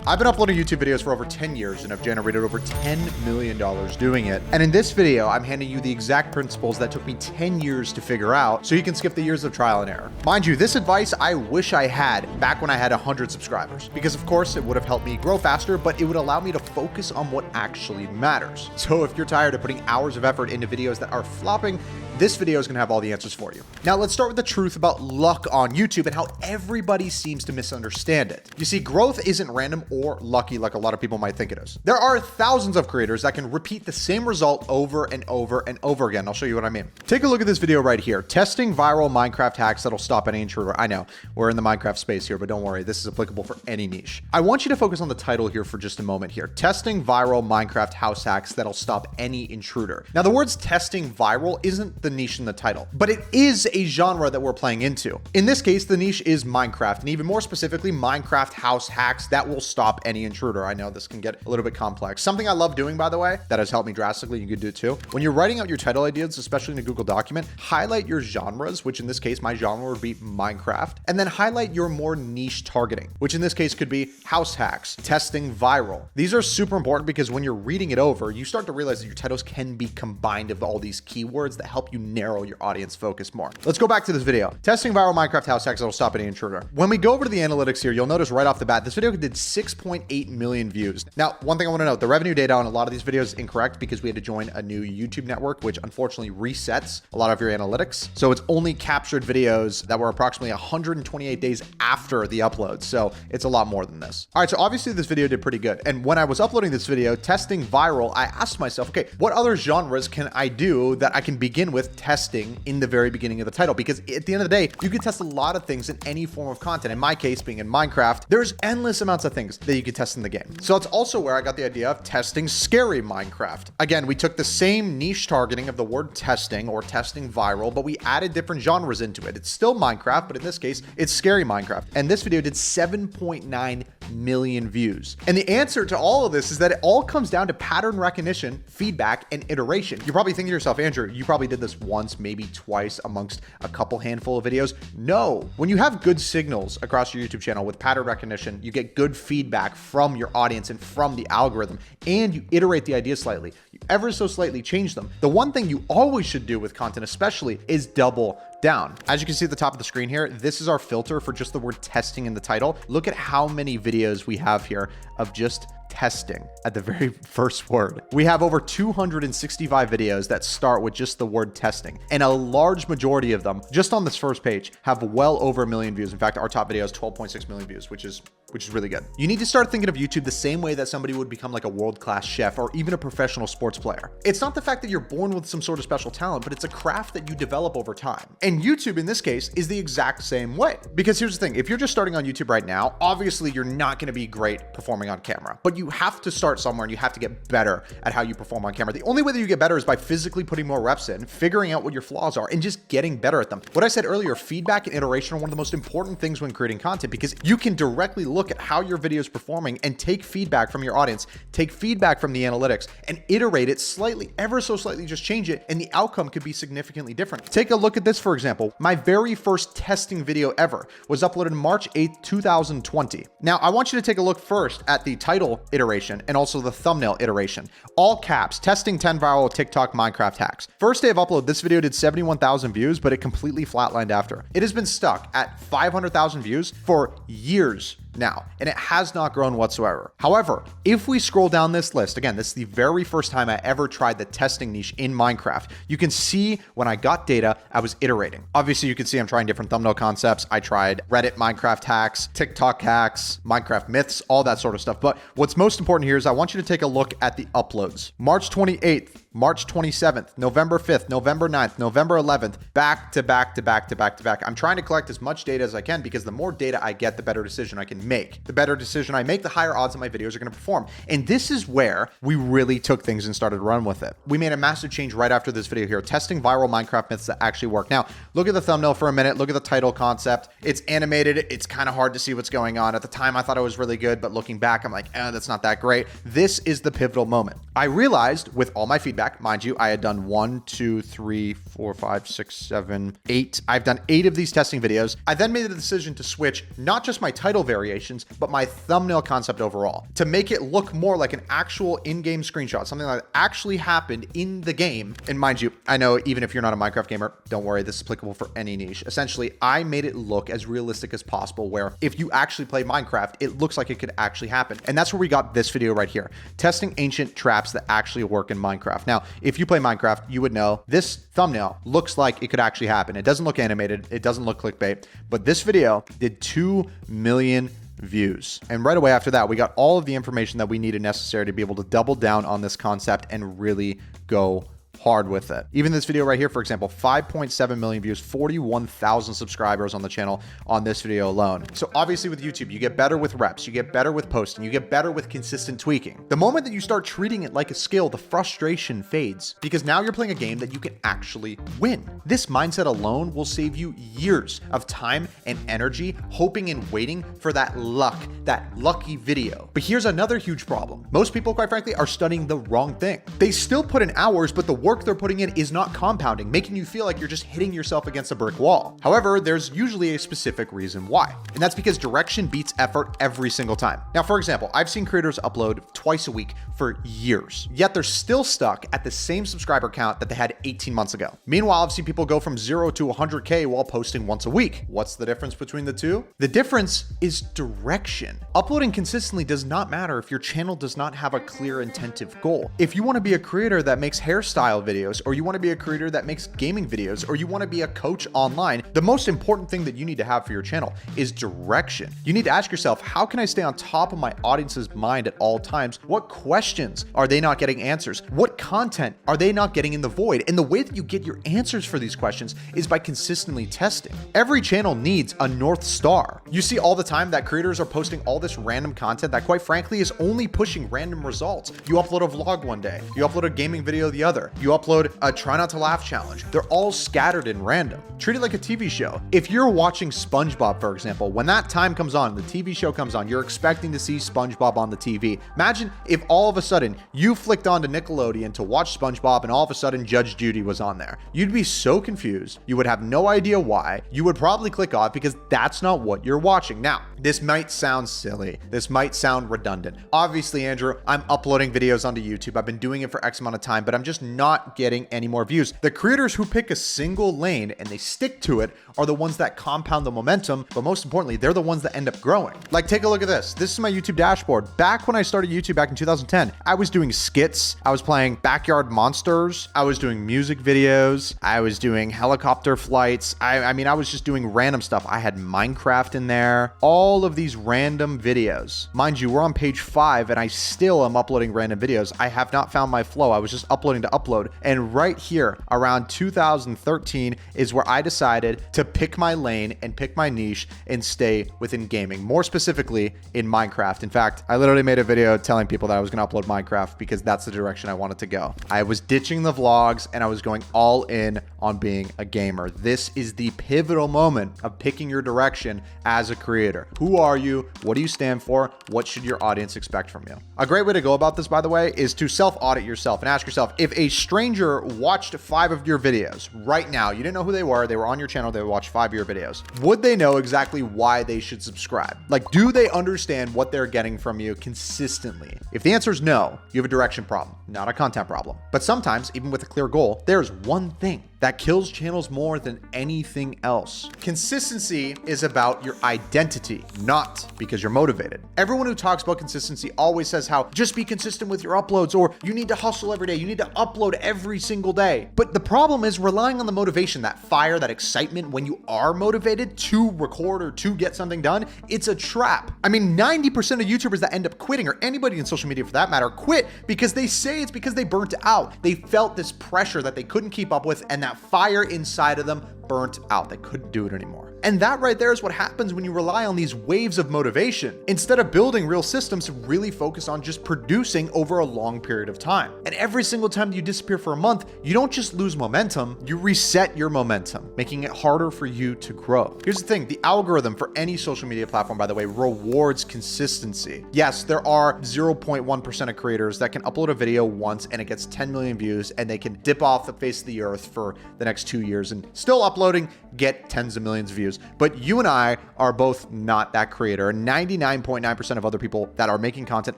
I've been uploading YouTube videos for over 10 years and have generated over $10 million doing it. And in this video, I'm handing you the exact principles that took me 10 years to figure out so you can skip the years of trial and error. Mind you, this advice I wish I had back when I had 100 subscribers, because of course it would have helped me grow faster, but it would allow me to focus on what actually matters. So if you're tired of putting hours of effort into videos that are flopping, this video is going to have all the answers for you. Now let's start with the truth about luck on YouTube and how everybody seems to misunderstand it. You see, growth isn't random or lucky like a lot of people might think it is. There are thousands of creators that can repeat the same result over and over and over again. I'll show you what I mean. Take a look at this video right here. Testing viral Minecraft hacks that'll stop any intruder. I know we're in the Minecraft space here, but don't worry, this is applicable for any niche. I want you to focus on the title here for just a moment here. Testing viral Minecraft house hacks that'll stop any intruder. Now the words testing viral isn't the niche in the title, but it is a genre that we're playing into. In this case, the niche is Minecraft, and even more specifically, Minecraft house hacks that will stop any intruder. I know this can get a little bit complex. Something I love doing, by the way, that has helped me drastically, you could do it too. When you're writing out your title ideas, especially in a Google document, highlight your genres, which in this case, my genre would be Minecraft, and then highlight your more niche targeting, which in this case could be house hacks, testing viral. These are super important because when you're reading it over, you start to realize that your titles can be combined of all these keywords that help you narrow your audience focus more. Let's go back to this video. Testing viral Minecraft house hacks that'll stop any intruder. When we go over to the analytics here, you'll notice right off the bat, this video did 6.8 million views. Now, one thing I want to note, the revenue data on a lot of these videos is incorrect because we had to join a new YouTube network, which unfortunately resets a lot of your analytics. So it's only captured videos that were approximately 128 days after the upload. So it's a lot more than this. All right, so obviously this video did pretty good. And when I was uploading this video, testing viral, I asked myself, okay, what other genres can I do that I can begin with testing in the very beginning of the title? Because at the end of the day, you can test a lot of things in any form of content. In my case, being in Minecraft, there's endless amounts of things that you can test in the game. So that's also where I got the idea of testing scary Minecraft. Again, we took the same niche targeting of the word testing or testing viral, but we added different genres into it. It's still Minecraft, but in this case, it's scary Minecraft. And this video did 7.9 million views. And the answer to all of this is that it all comes down to pattern recognition, feedback, and iteration. You're probably thinking to yourself, Andrew, you probably did this once, maybe twice amongst a couple handful of videos. No, when you have good signals across your YouTube channel with pattern recognition, you get good feedback from your audience and from the algorithm, and you iterate the ideas slightly. You ever so slightly change them. The one thing you always should do with content especially is double down. As you can see at the top of the screen here, this is our filter for just the word testing in the title. Look at how many videos we have here of just testing at the very first word. We have over 265 videos that start with just the word testing, and a large majority of them just on this first page have well over 1 million views. In fact, our top video has 12.6 million views, which is really good. You need to start thinking of YouTube the same way that somebody would become like a world-class chef or even a professional sports player. It's not the fact that you're born with some sort of special talent, but it's a craft that you develop over time. And YouTube in this case is the exact same way. Because here's the thing, if you're just starting on YouTube right now, obviously you're not gonna be great performing on camera, but you have to start somewhere and you have to get better at how you perform on camera. The only way that you get better is by physically putting more reps in, figuring out what your flaws are, and just getting better at them. What I said earlier, feedback and iteration are one of the most important things when creating content because you can directly look at how your video is performing and take feedback from your audience, take feedback from the analytics, and iterate it slightly, ever so slightly, just change it, and the outcome could be significantly different. Take a look at this, for example. My very first testing video ever was uploaded March 8th, 2020. Now, I want you to take a look first at the title iteration and also the thumbnail iteration. All caps, testing 10 viral TikTok Minecraft hacks. First day of upload, this video did 71,000 views, but it completely flatlined after. It has been stuck at 500,000 views for years now, and it has not grown whatsoever. However, if we scroll down this list, again, this is the very first time I ever tried the testing niche in Minecraft. You can see when I got data, I was iterating. Obviously, you can see I'm trying different thumbnail concepts. I tried Reddit Minecraft hacks, TikTok hacks, Minecraft myths, all that sort of stuff. But what's most important here is I want you to take a look at the uploads. March 28th, March 27th, November 5th, November 9th, November 11th, back to back to back to back to back. I'm trying to collect as much data as I can because the more data I get, the better decision I can make. The better decision I make, the higher odds that my videos are going to perform. And this is where we really took things and started to run with it. We made a massive change right after this video here, testing viral Minecraft myths that actually work. Now, look at the thumbnail for a minute. Look at the title concept. It's animated. It's kind of hard to see what's going on. At the time, I thought it was really good, but looking back, I'm like, that's not that great. This is the pivotal moment. I realized with all my feedback, mind you, I had done 1, 2, 3, 4, 5, 6, 7, 8. I've done 8 of these testing videos. I then made the decision to switch not just my title variant, variations, but my thumbnail concept overall, to make it look more like an actual in-game screenshot, something that actually happened in the game. And mind you, I know even if you're not a Minecraft gamer, don't worry, this is applicable for any niche. Essentially, I made it look as realistic as possible, where if you actually play Minecraft, it looks like it could actually happen. And that's where we got this video right here, testing ancient traps that actually work in Minecraft. Now, if you play Minecraft, you would know this thumbnail looks like it could actually happen. It doesn't look animated, it doesn't look clickbait, but this video did 2 million views. And right away after that, we got all of the information that we needed necessary to be able to double down on this concept and really go hard with it. Even this video right here, for example, 5.7 million views, 41,000 subscribers on the channel on this video alone. So obviously with YouTube, you get better with reps, you get better with posting, you get better with consistent tweaking. The moment that you start treating it like a skill, the frustration fades, because now you're playing a game that you can actually win. This mindset alone will save you years of time and energy hoping and waiting for that lucky video. But here's another huge problem. Most people, quite frankly, are studying the wrong thing. They still put in hours, but the work they're putting in is not compounding, making you feel like you're just hitting yourself against a brick wall. However, there's usually a specific reason why, and that's because direction beats effort every single time. Now, for example, I've seen creators upload twice a week for years, yet they're still stuck at the same subscriber count that they had 18 months ago. Meanwhile, I've seen people go from 0 to 100K while posting once a week. What's the difference between the two? The difference is direction. Uploading consistently does not matter if your channel does not have a clear intentive goal. If you want to be a creator that makes hairstyle videos, or you want to be a creator that makes gaming videos, or you want to be a coach online, the most important thing that you need to have for your channel is direction. You need to ask yourself, how can I stay on top of my audience's mind at all times? What questions are they not getting answers? What content are they not getting in the void? And the way that you get your answers for these questions is by consistently testing. Every channel needs a North Star. You see all the time that creators are posting all this random content that quite frankly is only pushing random results. You upload a vlog one day, you upload a gaming video the other, you upload a try not to laugh challenge. They're all scattered and random. Treat it like a TV show. If you're watching SpongeBob, for example, when that time comes on, the TV show comes on, you're expecting to see SpongeBob on the TV. Imagine if all of a sudden you flicked onto Nickelodeon to watch SpongeBob and all of a sudden Judge Judy was on there. You'd be so confused. You would have no idea why. You would probably click off because that's not what you're watching. Now, this might sound silly. This might sound redundant. Obviously, Andrew, I'm uploading videos onto YouTube. I've been doing it for X amount of time, but I'm just not getting any more views. The creators who pick a single lane and they stick to it are the ones that compound the momentum, but most importantly, they're the ones that end up growing. Like, take a look at this. This is my YouTube dashboard. Back when I started YouTube back in 2010, I was doing skits. I was playing Backyard Monsters. I was doing music videos. I was doing helicopter flights. I mean, I was just doing random stuff. I had Minecraft in there. All of these random videos. Mind you, we're on page 5 and I still am uploading random videos. I have not found my flow. I was just uploading to upload. And right here around 2013 is where I decided to pick my lane and pick my niche and stay within gaming, more specifically in Minecraft. In fact, I literally made a video telling people that I was going to upload Minecraft because that's the direction I wanted to go. I was ditching the vlogs and I was going all in on being a gamer. This is the pivotal moment of picking your direction as a creator. Who are you? What do you stand for? What should your audience expect from you? A great way to go about this, by the way, is to self-audit yourself and ask yourself, if a stranger watched 5 of your videos right now, you didn't know who they were on your channel, they watched 5 of your videos, would they know exactly why they should subscribe? Like, do they understand what they're getting from you consistently? If the answer is no, you have a direction problem, not a content problem. But sometimes, even with a clear goal, there's one thing that kills channels more than anything else. Consistency is about your identity, not because you're motivated. Everyone who talks about consistency always says how just be consistent with your uploads, or you need to hustle every day, you need to upload every single day. But the problem is relying on the motivation, that fire, that excitement when you are motivated to record or to get something done, it's a trap. I mean, 90% of YouTubers that end up quitting, or anybody in social media for that matter, quit because they say it's because they burnt out. They felt this pressure that they couldn't keep up with, and that fire inside of them burnt out. They couldn't do it anymore. And that right there is what happens when you rely on these waves of motivation instead of building real systems to really focus on just producing over a long period of time. And every single time you disappear for a month, you don't just lose momentum, you reset your momentum, making it harder for you to grow. Here's the thing, the algorithm for any social media platform, by the way, rewards consistency. Yes, there are 0.1% of creators that can upload a video once and it gets 10 million views and they can dip off the face of the earth for the next 2 years and still upload uploading, get tens of millions of views. But you and I are both not that creator. 99.9% of other people that are making content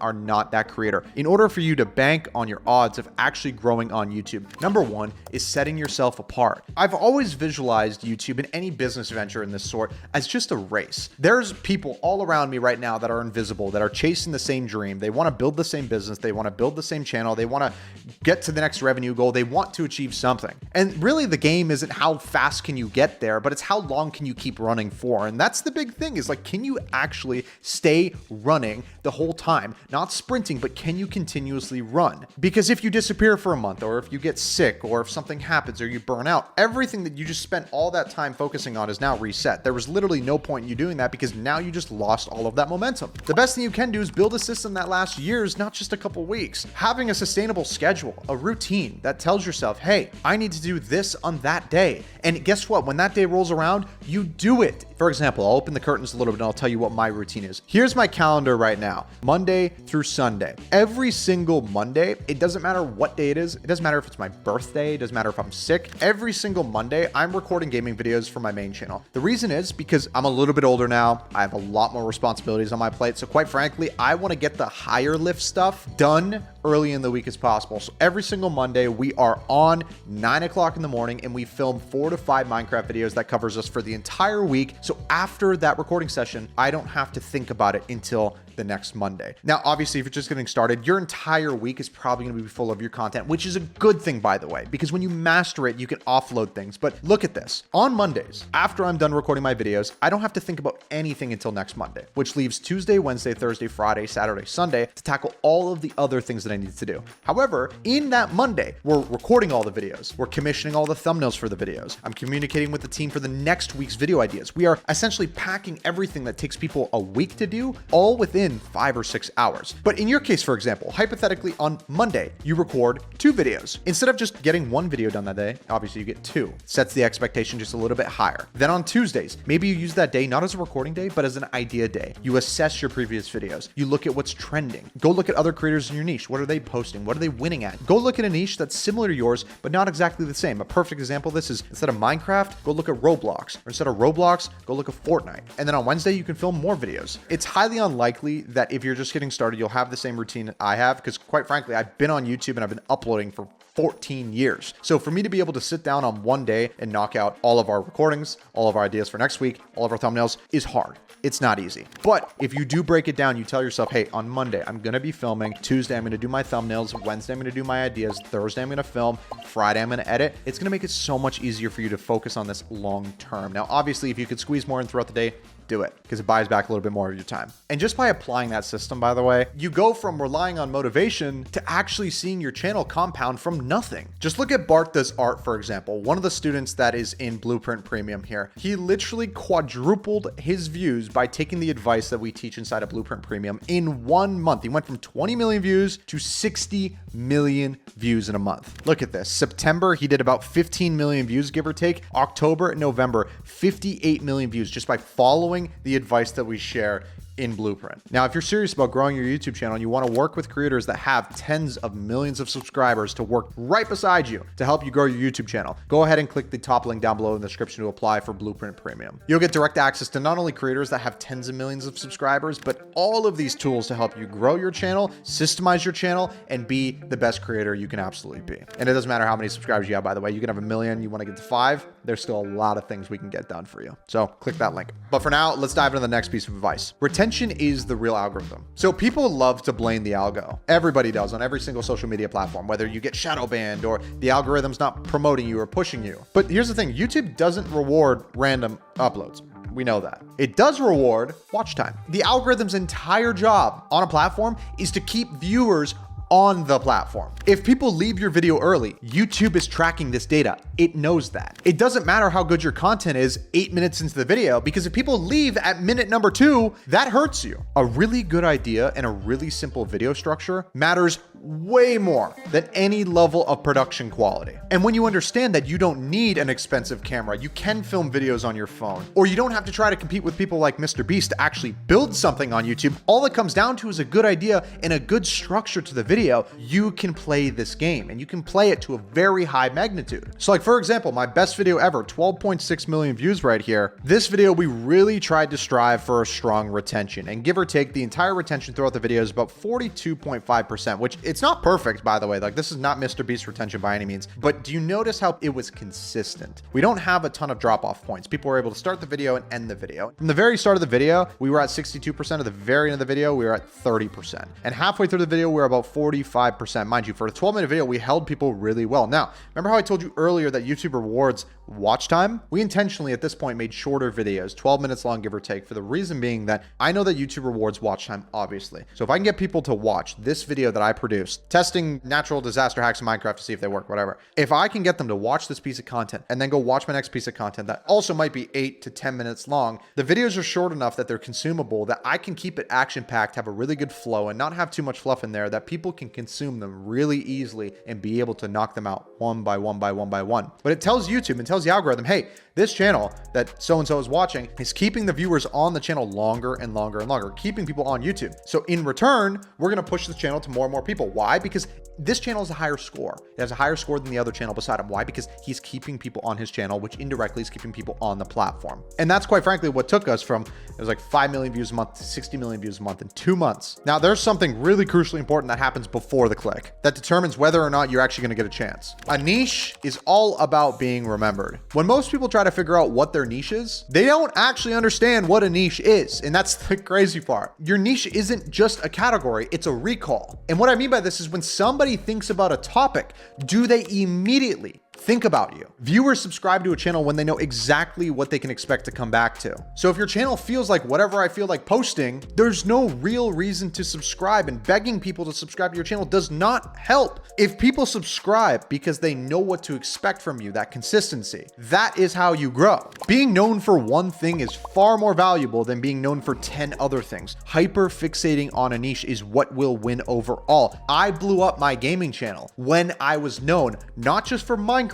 are not that creator. In order for you to bank on your odds of actually growing on YouTube, number one is setting yourself apart. I've always visualized YouTube and any business venture in this sort as just a race. There's people all around me right now that are invisible, that are chasing the same dream. They want to build the same business. They want to build the same channel. They want to get to the next revenue goal. They want to achieve something. And really the game isn't how fast can you get there, but it's how long can you keep running for. And that's the big thing, is like, can you actually stay running the whole time? Not sprinting, but can you continuously run? Because if you disappear for a month, or if you get sick, or if something happens, or you burn out, everything that you just spent all that time focusing on is now reset. There was literally no point in you doing that, because now you just lost all of that momentum. The best thing you can do is build a system that lasts years, not just a couple weeks. Having a sustainable schedule, a routine that tells yourself, hey, I need to do this on that day. And guess what? When that day rolls around, you do it. For example, I'll open the curtains a little bit and I'll tell you what my routine is. Here's my calendar right now, Monday through Sunday. Every single Monday, it doesn't matter what day it is. It doesn't matter if it's my birthday. It doesn't matter if I'm sick. Every single Monday, I'm recording gaming videos for my main channel. The reason is because I'm a little bit older now. I have a lot more responsibilities on my plate. So quite frankly, I want to get the higher lift stuff done early in the week as possible. So every single Monday, we are on 9 o'clock in the morning and we film 4 to 5 Minecraft videos that covers us for the entire week. So after that recording session, I don't have to think about it until the next Monday. Now, obviously, if you're just getting started, your entire week is probably going to be full of your content, which is a good thing, by the way, because when you master it, you can offload things. But look at this. On Mondays, after I'm done recording my videos, I don't have to think about anything until next Monday, which leaves Tuesday, Wednesday, Thursday, Friday, Saturday, Sunday to tackle all of the other things that I need to do. However, in that Monday, we're recording all the videos. We're commissioning all the thumbnails for the videos. I'm communicating with the team for the next week's video ideas. We are essentially packing everything that takes people a week to do, all within 5 or 6 hours. But in your case, for example, hypothetically on Monday, you record 2 videos. Instead of just getting 1 video done that day, obviously you get 2. Sets the expectation just a little bit higher. Then on Tuesdays, maybe you use that day not as a recording day, but as an idea day. You assess your previous videos. You look at what's trending. Go look at other creators in your niche. What are they posting? What are they winning at? Go look at a niche that's similar to yours, but not exactly the same. A perfect example of this is, instead of Minecraft, go look at Roblox. Or instead of Roblox, go look at Fortnite. And then on Wednesday, you can film more videos. It's highly unlikely that if you're just getting started, you'll have the same routine I have, because quite frankly, I've been on YouTube and I've been uploading for 14 years. So for me to be able to sit down on one day and knock out all of our recordings, all of our ideas for next week, all of our thumbnails is hard. It's not easy. But if you do break it down, you tell yourself, hey, on Monday, I'm going to be filming. Tuesday, I'm going to do my thumbnails. Wednesday, I'm going to do my ideas. Thursday, I'm going to film. Friday, I'm going to edit. It's going to make it so much easier for you to focus on this long term. Now, obviously, if you could squeeze more in throughout the day, do it, because it buys back a little bit more of your time. And just by applying that system, by the way, you go from relying on motivation to actually seeing your channel compound from nothing. Just look at Bart Does Art, for example. One of the students that is in Blueprint Premium here, he literally quadrupled his views by taking the advice that we teach inside of Blueprint Premium in 1 month. He went from 20 million views to 60 million views in a month. Look at this. September, he did about 15 million views, give or take. October and November, 58 million views just by following the advice that we share in Blueprint. Now, if you're serious about growing your YouTube channel and you want to work with creators that have tens of millions of subscribers to work right beside you to help you grow your YouTube channel, go ahead and click the top link down below in the description to apply for Blueprint Premium. You'll get direct access to not only creators that have tens of millions of subscribers, but all of these tools to help you grow your channel, systemize your channel, and be the best creator you can absolutely be. And it doesn't matter how many subscribers you have, by the way. You can have 1 million, you want to get to 5, there's still a lot of things we can get done for you. So click that link. But for now, let's dive into the next piece of advice. Retention is the real algorithm. So people love to blame the algo. Everybody does on every single social media platform, whether you get shadow banned or the algorithm's not promoting you or pushing you. But here's the thing, YouTube doesn't reward random uploads. We know that. It does reward watch time. The algorithm's entire job on a platform is to keep viewers on the platform. If people leave your video early, YouTube is tracking this data. It knows that. It doesn't matter how good your content is 8 minutes into the video, because if people leave at minute number 2, that hurts you. A really good idea and a really simple video structure matters way more than any level of production quality. And when you understand that you don't need an expensive camera, you can film videos on your phone, or you don't have to try to compete with people like Mr. Beast to actually build something on YouTube, all it comes down to is a good idea and a good structure to the video. You can play this game, and you can play it to a very high magnitude. So like, for example, my best video ever, 12.6 million views right here. This video, we really tried to strive for a strong retention, and give or take, the entire retention throughout the video is about 42.5%, which it's not perfect, by the way. Like, this is not Mr. Beast retention by any means, but do you notice how it was consistent? We don't have a ton of drop-off points. People were able to start the video and end the video. From the very start of the video, we were at 62%. At the very end of the video, we were at 30%. And halfway through the video, we were about 45%. Mind you, for a 12-minute video, we held people really well. Now, remember how I told you earlier that YouTube rewards watch time? We intentionally, at this point, made shorter videos, 12 minutes long, give or take, for the reason being that I know that YouTube rewards watch time, obviously. So if I can get people to watch this video that I produced, testing natural disaster hacks in Minecraft to see if they work, whatever. If I can get them to watch this piece of content and then go watch my next piece of content that also might be 8 to 10 minutes long, the videos are short enough that they're consumable, that I can keep it action-packed, have a really good flow, and not have too much fluff in there, that people can consume them really easily and be able to knock them out one by one by one by one. But it tells YouTube and tells the algorithm, hey, this channel that so-and-so is watching is keeping the viewers on the channel longer and longer and longer, keeping people on YouTube. So in return, we're going to push the channel to more and more people. Why? Because this channel has a higher score. It has a higher score than the other channel beside him. Why? Because he's keeping people on his channel, which indirectly is keeping people on the platform. And that's quite frankly what took us from, it was like 5 million views a month to 60 million views a month in 2 months. Now, there's something really crucially important that happens before the click that determines whether or not you're actually going to get a chance. A niche is all about being remembered. When most people try to figure out what their niche is, they don't actually understand what a niche is. And that's the crazy part. Your niche isn't just a category, it's a recall. And what I mean by this is when somebody thinks about a topic, do they immediately think about you? Viewers subscribe to a channel when they know exactly what they can expect to come back to. So if your channel feels like whatever I feel like posting, there's no real reason to subscribe, and begging people to subscribe to your channel does not help. If people subscribe because they know what to expect from you, that consistency, that is how you grow. Being known for one thing is far more valuable than being known for 10 other things. Hyper fixating on a niche is what will win overall. I blew up my gaming channel when I was known not just for Minecraft,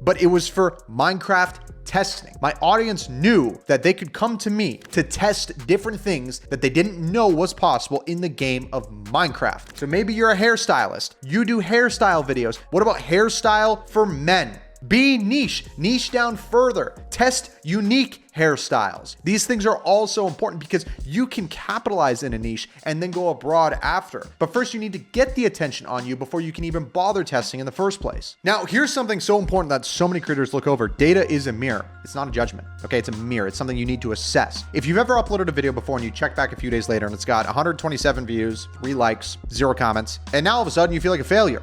but it was for Minecraft testing. My audience knew that they could come to me to test different things that they didn't know was possible in the game of Minecraft. So maybe you're a hairstylist. You do hairstyle videos. What about hairstyle for men? Be niche down further, test unique hairstyles. These things are also important because you can capitalize in a niche and then go abroad after. But first you need to get the attention on you before you can even bother testing in the first place. Now, here's something so important that so many creators look over. Data is a mirror. It's not a judgment. Okay, it's a mirror. It's something you need to assess. If you've ever uploaded a video before and you check back a few days later and it's got 127 views, 3 likes, 0 comments, and now all of a sudden you feel like a failure.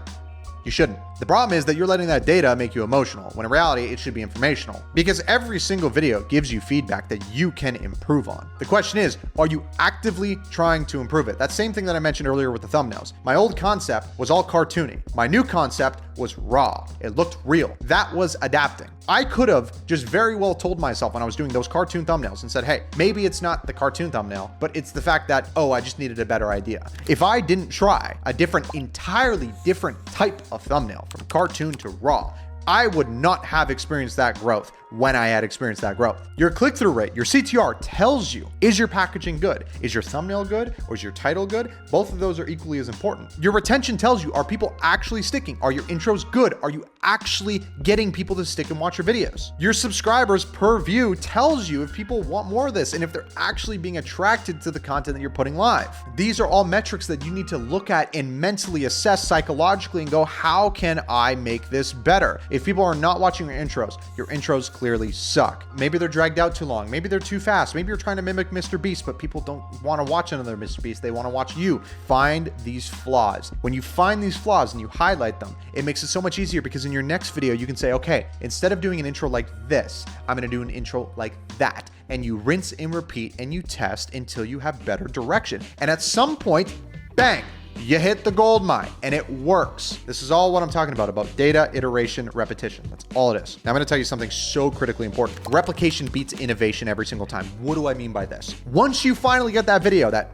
You shouldn't. The problem is that you're letting that data make you emotional, when in reality, it should be informational. Because every single video gives you feedback that you can improve on. The question is, are you actively trying to improve it? That same thing that I mentioned earlier with the thumbnails. My old concept was all cartoony. My new concept was raw. It looked real. That was adapting. I could have just very well told myself when I was doing those cartoon thumbnails and said, hey, maybe it's not the cartoon thumbnail, but it's the fact that, oh, I just needed a better idea. If I didn't try a entirely different type of thumbnail from cartoon to raw, I would not have experienced that growth when I had experienced that growth. Your click-through rate, your CTR tells you, is your packaging good? Is your thumbnail good? Or is your title good? Both of those are equally as important. Your retention tells you, are people actually sticking? Are your intros good? Are you actually getting people to stick and watch your videos? Your subscribers per view tells you if people want more of this and if they're actually being attracted to the content that you're putting live. These are all metrics that you need to look at and mentally assess psychologically and go, how can I make this better? If people are not watching your intros clearly suck. Maybe they're dragged out too long. Maybe they're too fast. Maybe you're trying to mimic Mr. Beast, but people don't want to watch another Mr. Beast. They want to watch you. Find these flaws. When you find these flaws and you highlight them, it makes it so much easier because in your next video, you can say, okay, instead of doing an intro like this, I'm going to do an intro like that. And you rinse and repeat and you test until you have better direction. And at some point, bang, you hit the gold mine and it works. This is all what I'm talking about data, iteration, repetition. That's all it is. Now I'm going to tell you something so critically important. Replication beats innovation every single time. What do I mean by this? Once you finally get that video that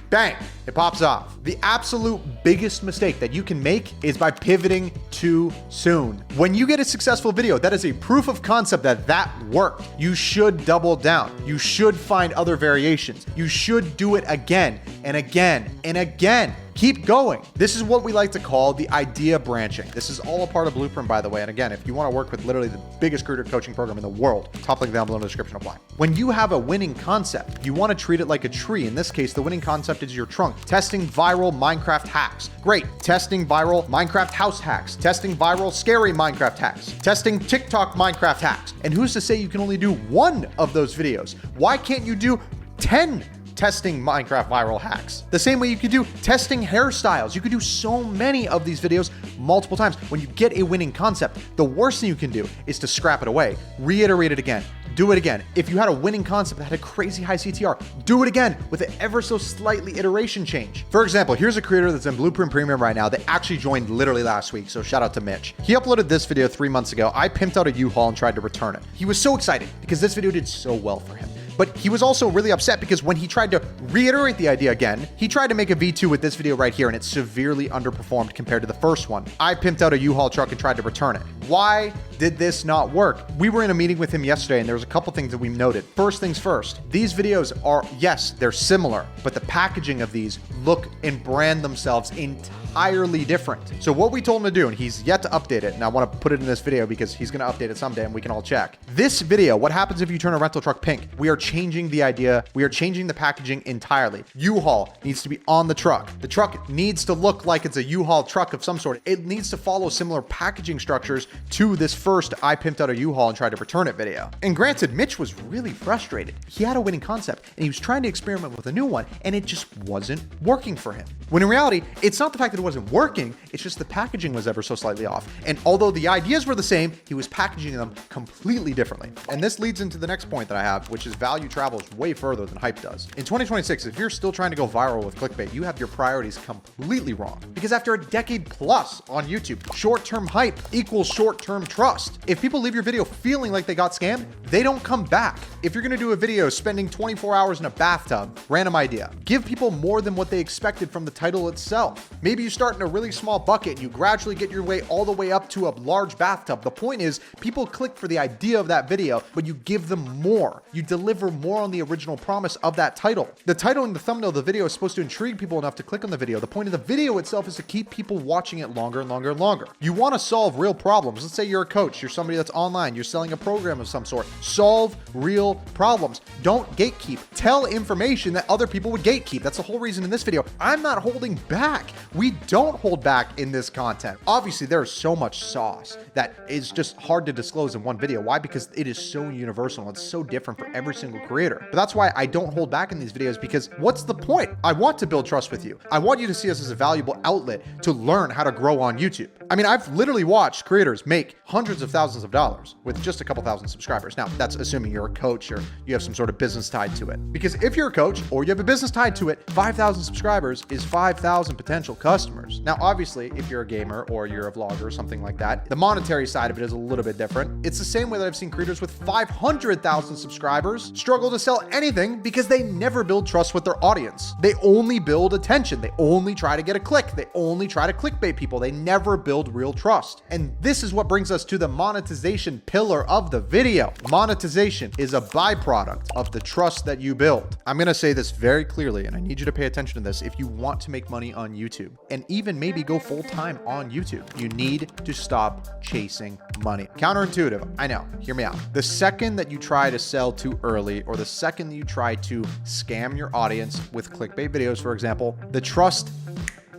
bang, it pops off. The absolute biggest mistake that you can make is by pivoting too soon. When you get a successful video, that is a proof of concept that worked. You should double down. You should find other variations. You should do it again and again and again. Keep going. This is what we like to call the idea branching. This is all a part of Blueprint, by the way. And again, if you want to work with literally the biggest creator coaching program in the world, top link down below in the description, apply. When you have a winning concept, you want to treat it like a tree. In this case, the winning concept is your trunk. Testing viral Minecraft hacks. Great. Testing viral Minecraft house hacks. Testing viral scary Minecraft hacks. Testing TikTok Minecraft hacks. And who's to say you can only do one of those videos? Why can't you do 10 testing Minecraft viral hacks? The same way you could do testing hairstyles. You could do so many of these videos multiple times. When you get a winning concept, the worst thing you can do is to scrap it away, reiterate it again, do it again. If you had a winning concept that had a crazy high CTR, do it again with an ever so slightly iteration change. For example, here's a creator that's in Blueprint Premium right now that actually joined literally last week, so shout out to Mitch. He uploaded this video 3 months ago. I pimped out a U-Haul and tried to return it. He was so excited because this video did so well for him. But he was also really upset because when he tried to reiterate the idea again, he tried to make a V2 with this video right here and it severely underperformed compared to the first one. I pimped out a U-Haul truck and tried to return it. Why did this not work? We were in a meeting with him yesterday and there was a couple things that we noted. First things first, these videos are, yes, they're similar, but the packaging of these look and brand themselves entirely different. So what we told him to do, and he's yet to update it, and I want to put it in this video because he's going to update it someday and we can all check. This video, what happens if you turn a rental truck pink? We are changing the idea. We are changing the packaging entirely. U-Haul needs to be on the truck. The truck needs to look like it's a U-Haul truck of some sort. It needs to follow similar packaging structures to this first I pimped out a U-Haul and tried to return it video. And granted, Mitch was really frustrated. He had a winning concept and he was trying to experiment with a new one and it just wasn't working for him. When in reality, it's not the fact that it wasn't working, it's just the packaging was ever so slightly off. And although the ideas were the same, he was packaging them completely differently. And this leads into the next point that I have, which is value travels way further than hype does. In 2026, if you're still trying to go viral with clickbait, you have your priorities completely wrong. Because after a decade plus on YouTube, short-term hype equals short-term trust. If people leave your video feeling like they got scammed, they don't come back. If you're gonna do a video spending 24 hours in a bathtub, random idea, give people more than what they expected from the title itself. Maybe you start in a really small bucket and you gradually get your way all the way up to a large bathtub. The point is, people click for the idea of that video, but you give them more. You deliver more on the original promise of that title. The title and the thumbnail of the video is supposed to intrigue people enough to click on the video. The point of the video itself is to keep people watching it longer and longer and longer. You want to solve real problems. Let's say you're a coach, you're somebody that's online, you're selling a program of some sort. Solve real problems. Don't gatekeep. Tell information that other people would gatekeep. That's the whole reason in this video. I'm not holding back. We don't hold back in this content. Obviously, there is so much sauce that is just hard to disclose in one video. Why? Because it is so universal. It's so different for every single creator. But that's why I don't hold back in these videos, because what's the point? I want to build trust with you. I want you to see us as a valuable outlet to learn how to grow on YouTube. I mean, I've literally watched creators make hundreds of thousands of dollars with just a couple thousand subscribers. Now, that's assuming you're a coach or you have some sort of business tied to it. Because if you're a coach or you have a business tied to it, 5,000 subscribers is 5,000 potential customers. Now, obviously, if you're a gamer or you're a vlogger or something like that, the monetary side of it is a little bit different. It's the same way that I've seen creators with 500,000 subscribers struggle to sell anything because they never build trust with their audience. They only build attention. They only try to get a click. They only try to clickbait people. They never build real trust. And this is what brings us to the monetization pillar of the video. Monetization is a byproduct of the trust that you build. I'm going to say this very clearly, and I need you to pay attention to this. If you want to make money on YouTube and even maybe go full-time on YouTube, you need to stop chasing money. Counterintuitive, I know, hear me out. The second that you try to sell too early, or the second that you try to scam your audience with clickbait videos, for example, the trust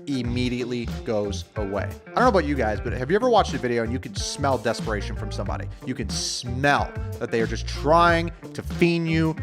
immediately goes away. I don't know about you guys, but have you ever watched a video and you can smell desperation from somebody? You can smell that they are just trying to fiend you,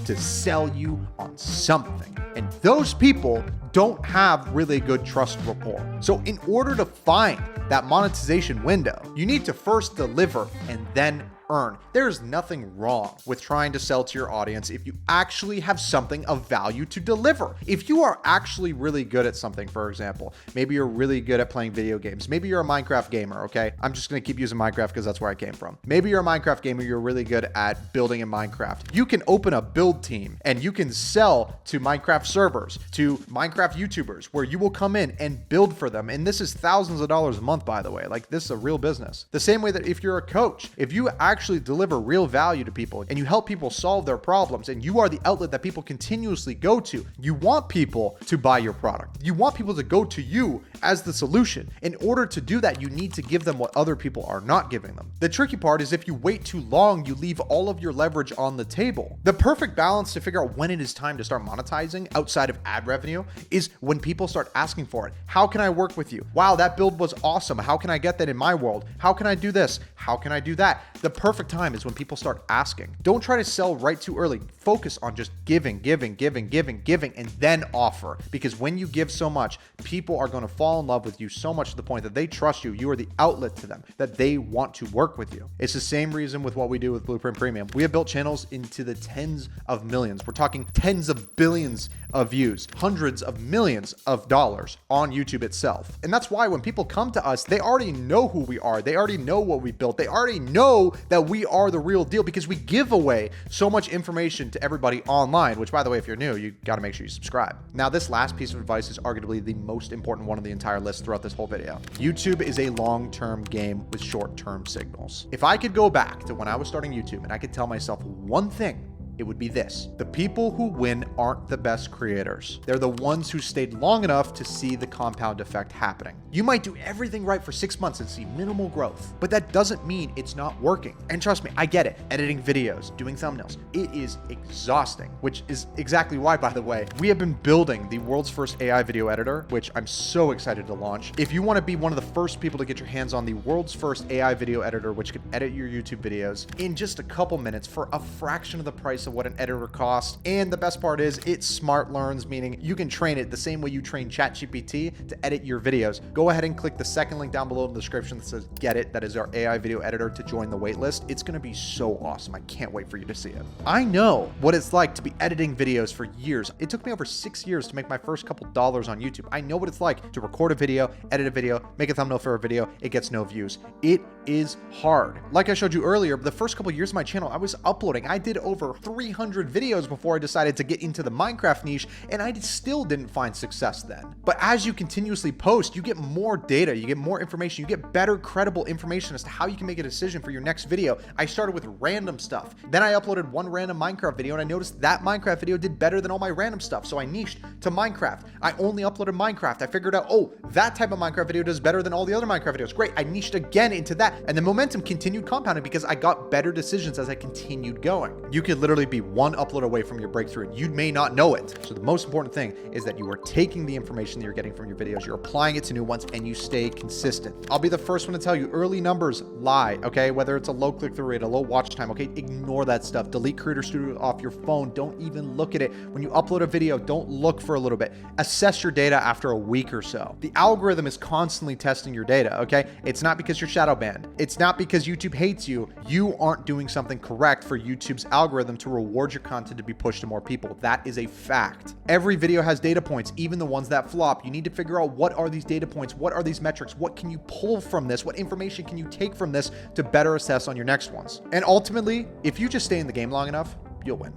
to sell you on something. And those people don't have really good trust rapport. So in order to find that monetization window, you need to first deliver and then earn. There's nothing wrong with trying to sell to your audience if you actually have something of value to deliver. If you are actually really good at something, for example, maybe you're really good at playing video games. Maybe you're a Minecraft gamer, okay? I'm just gonna keep using Minecraft because that's where I came from. Maybe you're a Minecraft gamer, you're really good at building in Minecraft. You can open a build team and you can sell to Minecraft servers, to Minecraft YouTubers, where you will come in and build for them. And this is thousands of dollars a month, by the way. Like, this is a real business. The same way that if you're a coach, if you actually deliver real value to people and you help people solve their problems and you are the outlet that people continuously go to, you want people to buy your product. You want people to go to you as the solution. In order to do that, you need to give them what other people are not giving them. The tricky part is if you wait too long, you leave all of your leverage on the table. The perfect balance to figure out when it is time to start monetizing outside of ad revenue is when people start asking for it. How can I work with you? Wow, that build was awesome. How can I get that in my world? How can I do this? How can I do that? The perfect time is when people start asking. Don't try to sell right too early. Focus on just giving, and then offer. Because when you give so much, people are going to fall in love with you so much to the point that they trust you. You are the outlet to them, that they want to work with you. It's the same reason with what we do with Blueprint Premium. We have built channels into the tens of millions. We're talking tens of billions of views, hundreds of millions of dollars on YouTube itself. And that's why when people come to us, they already know who we are. They already know what we built. They already know that we are the real deal because we give away so much information to everybody online, which, by the way, if you're new, you got to make sure you subscribe. Now, this last piece of advice is arguably the most important one of the entire list throughout this whole video. YouTube is a long-term game with short-term signals. If I could go back to when I was starting YouTube and I could tell myself one thing, it would be this: the people who win aren't the best creators. They're the ones who stayed long enough to see the compound effect happening. You might do everything right for 6 months and see minimal growth, but that doesn't mean it's not working. And trust me, I get it. Editing videos, doing thumbnails, it is exhausting, which is exactly why, by the way, we have been building the world's first AI video editor, which I'm so excited to launch. If you want to be one of the first people to get your hands on the world's first AI video editor, which can edit your YouTube videos in just a couple minutes for a fraction of the price of what an editor costs. And the best part is it smart learns, meaning you can train it the same way you train ChatGPT to edit your videos. Go ahead and click the second link down below in the description that says get it. That is our AI video editor to join the waitlist. It's going to be so awesome. I can't wait for you to see it. I know what it's like to be editing videos for years. It took me over 6 years to make my first couple dollars on YouTube. I know what it's like to record a video, edit a video, make a thumbnail for a video. It gets no views. It is hard. Like I showed you earlier, the first couple years of my channel, I was uploading. I did over 300 videos before I decided to get into the Minecraft niche, and I still didn't find success then. But as you continuously post, you get more data, you get more information, you get better credible information as to how you can make a decision for your next video. I started with random stuff. Then I uploaded one random Minecraft video and I noticed that Minecraft video did better than all my random stuff. So I niched to Minecraft. I only uploaded Minecraft. I figured out, oh, that type of Minecraft video does better than all the other Minecraft videos. Great. I niched again into that. And the momentum continued compounding because I got better decisions as I continued going. You could literally be one upload away from your breakthrough and you may not know it. So the most important thing is that you are taking the information that you're getting from your videos, you're applying it to new ones, and you stay consistent. I'll be the first one to tell you, early numbers lie, okay? Whether it's a low click-through rate, a low watch time, okay? Ignore that stuff. Delete Creator Studio off your phone. Don't even look at it. When you upload a video, don't look for a little bit. Assess your data after a week or so. The algorithm is constantly testing your data, okay? It's not because you're shadow banned. It's not because YouTube hates you. You aren't doing something correct for YouTube's algorithm to reward your content to be pushed to more people. That is a fact. Every video has data points, even the ones that flop. You need to figure out what are these data points? What are these metrics? What can you pull from this? What information can you take from this to better assess on your next ones? And ultimately, if you just stay in the game long enough, you'll win.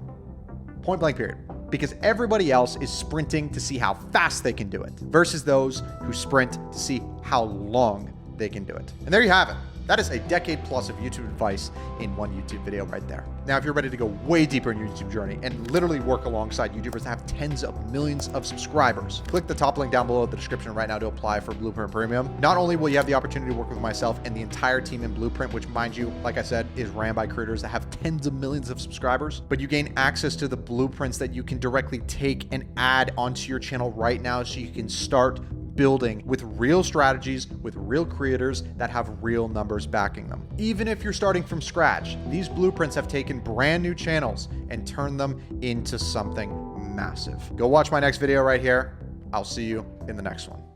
Point blank period. Because everybody else is sprinting to see how fast they can do it versus those who sprint to see how long they can do it. And there you have it. That is a decade plus of YouTube advice in one YouTube video right there. Now, if you're ready to go way deeper in your YouTube journey and literally work alongside YouTubers that have tens of millions of subscribers, click the top link down below in the description right now to apply for Blueprint Premium. Not only will you have the opportunity to work with myself and the entire team in Blueprint, which, mind you, like I said, is ran by creators that have tens of millions of subscribers, but you gain access to the blueprints that you can directly take and add onto your channel right now so you can start building with real strategies, with real creators that have real numbers backing them. Even if you're starting from scratch, these blueprints have taken brand new channels and turned them into something massive. Go watch my next video right here. I'll see you in the next one.